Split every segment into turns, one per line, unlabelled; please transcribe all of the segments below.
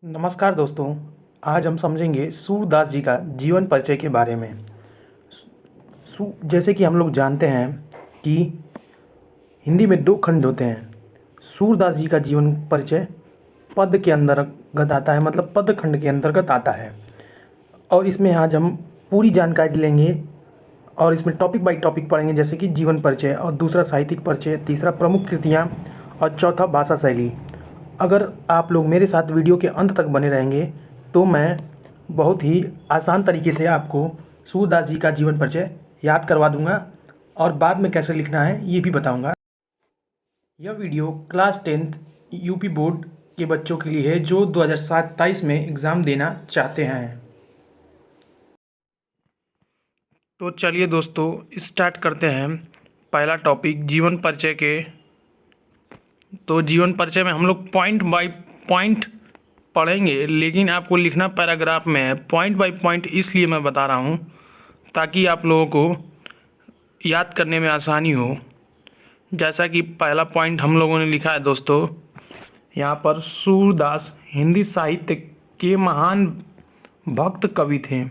नमस्कार दोस्तों, आज हम समझेंगे सूरदास जी का जीवन परिचय के बारे में। जैसे कि हम लोग जानते हैं कि हिंदी में 2 खंड होते हैं। सूरदास जी का जीवन परिचय पद के अंतर्गत आता है, मतलब पद खंड के अंतर्गत आता है। और इसमें आज हम पूरी जानकारी लेंगे और इसमें टॉपिक बाय टॉपिक पढ़ेंगे, जैसे कि जीवन परिचय और दूसरा साहित्यिक परिचय, तीसरा प्रमुख कृतियाँ और चौथा भाषा शैली। अगर आप लोग मेरे साथ वीडियो के अंत तक बने रहेंगे तो मैं बहुत ही आसान तरीके से आपको सूरदास जी का जीवन परिचय याद करवा दूंगा और बाद में कैसे लिखना है ये भी बताऊंगा। यह video class 10th UP board के बच्चों के लिए है जो 2027 में एग्ज़ाम देना चाहते हैं। तो चलिए दोस्तों, स्टार्ट करते हैं। पहला टॉपिक जीवन परिचय के। तो जीवन परिचय में हम लोग पॉइंट बाय पॉइंट पढ़ेंगे, लेकिन आपको लिखना पैराग्राफ में है। पॉइंट बाय पॉइंट इसलिए मैं बता रहा हूँ ताकि आप लोगों को याद करने में आसानी हो। जैसा कि पहला पॉइंट हम लोगों ने लिखा है दोस्तों, यहाँ पर सूरदास हिंदी साहित्य के महान भक्त कवि थे।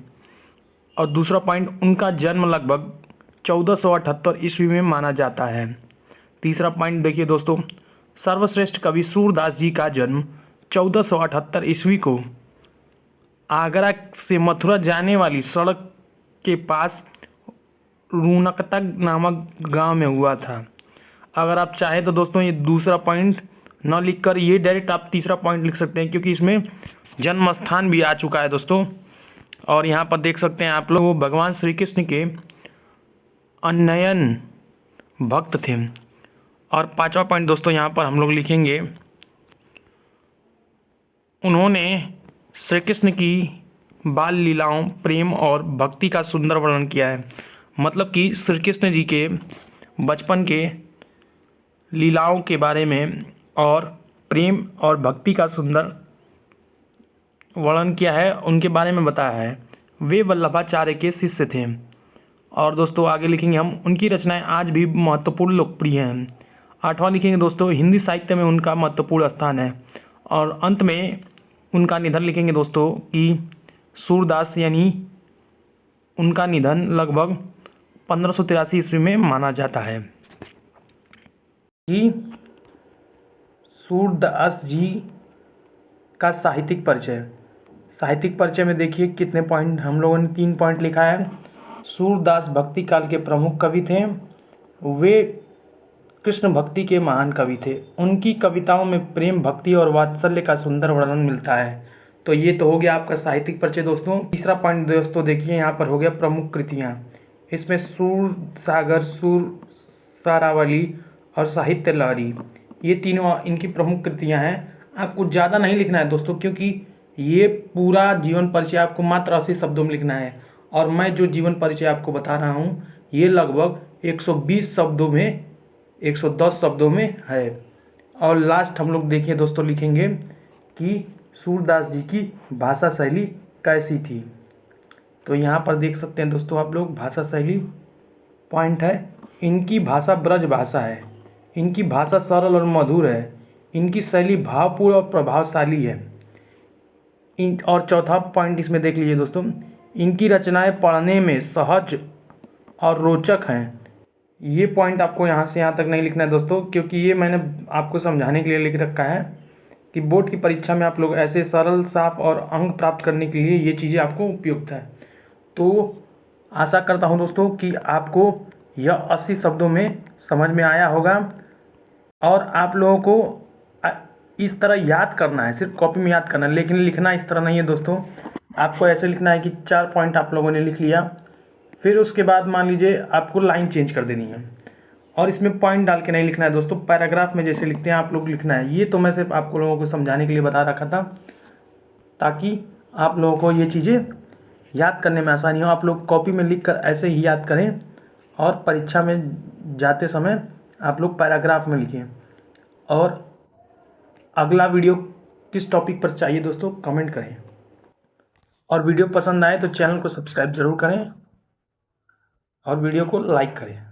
और दूसरा पॉइंट, उनका जन्म लगभग 1478 ईस्वी में माना जाता है। तीसरा पॉइंट देखिए दोस्तों, सर्वश्रेष्ठ कवि सूरदास जी का जन्म 1478 ईस्वी को आगरा से मथुरा जाने वाली सड़क के पास रूनकता नामक गांव में हुआ था। अगर आप चाहें तो दोस्तों ये दूसरा पॉइंट न लिखकर ये डायरेक्ट आप तीसरा पॉइंट लिख सकते हैं, क्योंकि इसमें जन्म स्थान भी आ चुका है दोस्तों। और यहाँ पर देख सकते हैं आप लोग, वो भगवान श्री कृष्ण के अनन्य भक्त थे। और पांचवा पॉइंट दोस्तों यहाँ पर हम लोग लिखेंगे, उन्होंने श्री कृष्ण की बाल लीलाओं, प्रेम और भक्ति का सुंदर वर्णन किया है। मतलब कि श्री कृष्ण जी के बचपन के लीलाओं के बारे में और प्रेम और भक्ति का सुंदर वर्णन किया है, उनके बारे में बताया है। वे वल्लभाचार्य के शिष्य थे। और दोस्तों आगे लिखेंगे हम, उनकी रचनाएं आज भी महत्वपूर्ण लोकप्रिय हैं। आठवां लिखेंगे दोस्तों, हिंदी साहित्य में उनका महत्वपूर्ण स्थान है। और अंत में उनका निधन लिखेंगे दोस्तों कि सूरदास यानी उनका निधन लगभग 1583 ईस्वी में माना जाता है। कि सूरदास जी का साहित्यिक परिचय। साहित्यिक परिचय में देखिए कितने पॉइंट, हम लोगों ने 3 पॉइंट लिखा है। सूरदास भक्ति काल के प्रमुख कवि थे। वे कृष्ण भक्ति के महान कवि थे। उनकी कविताओं में प्रेम, भक्ति और वात्सल्य का सुंदर वर्णन मिलता है। तो ये तो हो गया आपका साहित्यिक परिचय दोस्तों। तीसरा पॉइंट दोस्तों देखिए, यहाँ पर हो गया प्रमुख कृतियाँ। इसमें सूर सागर, सूर सारावली और साहित्य लहरी, ये तीनों इनकी प्रमुख कृतियाँ हैं। आपको ज़्यादा नहीं लिखना है दोस्तों, क्योंकि ये पूरा जीवन परिचय आपको मात्र 80 शब्दों में लिखना है। और मैं जो जीवन परिचय आपको बता रहा हूँ ये लगभग 120 शब्दों में, 110 शब्दों में है। और लास्ट हम लोग देखिए दोस्तों लिखेंगे कि सूरदास जी की भाषा शैली कैसी थी। तो यहाँ पर देख सकते हैं दोस्तों आप लोग, भाषा शैली पॉइंट है, इनकी भाषा ब्रज भाषा है, इनकी भाषा सरल और मधुर है, इनकी शैली भावपूर्ण और प्रभावशाली है। और चौथा पॉइंट इसमें देख लीजिए दोस्तों, इनकी रचनाएं पढ़ने में सहज और रोचक हैं। ये पॉइंट आपको यहाँ से यहाँ तक नहीं लिखना है दोस्तों, क्योंकि ये मैंने आपको समझाने के लिए लिख रखा है कि बोर्ड की परीक्षा में आप लोग ऐसे सरल, साफ और अंक प्राप्त करने के लिए ये चीज़ें आपको उपयुक्त है। तो आशा करता हूँ दोस्तों कि आपको यह 80 शब्दों में समझ में आया होगा। और आप लोगों को इस तरह याद करना है, सिर्फ कॉपी में याद करना है, लेकिन लिखना इस तरह नहीं है दोस्तों। आपको ऐसे लिखना है कि 4 पॉइंट आप लोगों ने लिख लिया, फिर उसके बाद मान लीजिए आपको लाइन चेंज कर देनी है। और इसमें पॉइंट डाल के नहीं लिखना है दोस्तों, पैराग्राफ में जैसे लिखते हैं आप लोग लिखना है। ये तो मैं सिर्फ आपको लोगों को समझाने के लिए बता रखा था, ताकि आप लोगों को ये चीज़ें याद करने में आसानी हो। आप लोग कॉपी में लिख कर ऐसे ही याद करें, और परीक्षा में जाते समय आप लोग पैराग्राफ में लिखें। और अगला वीडियो किस टॉपिक पर चाहिए दोस्तों कमेंट करें। और वीडियो पसंद आए तो चैनल को सब्सक्राइब जरूर करें और वीडियो को लाइक करें।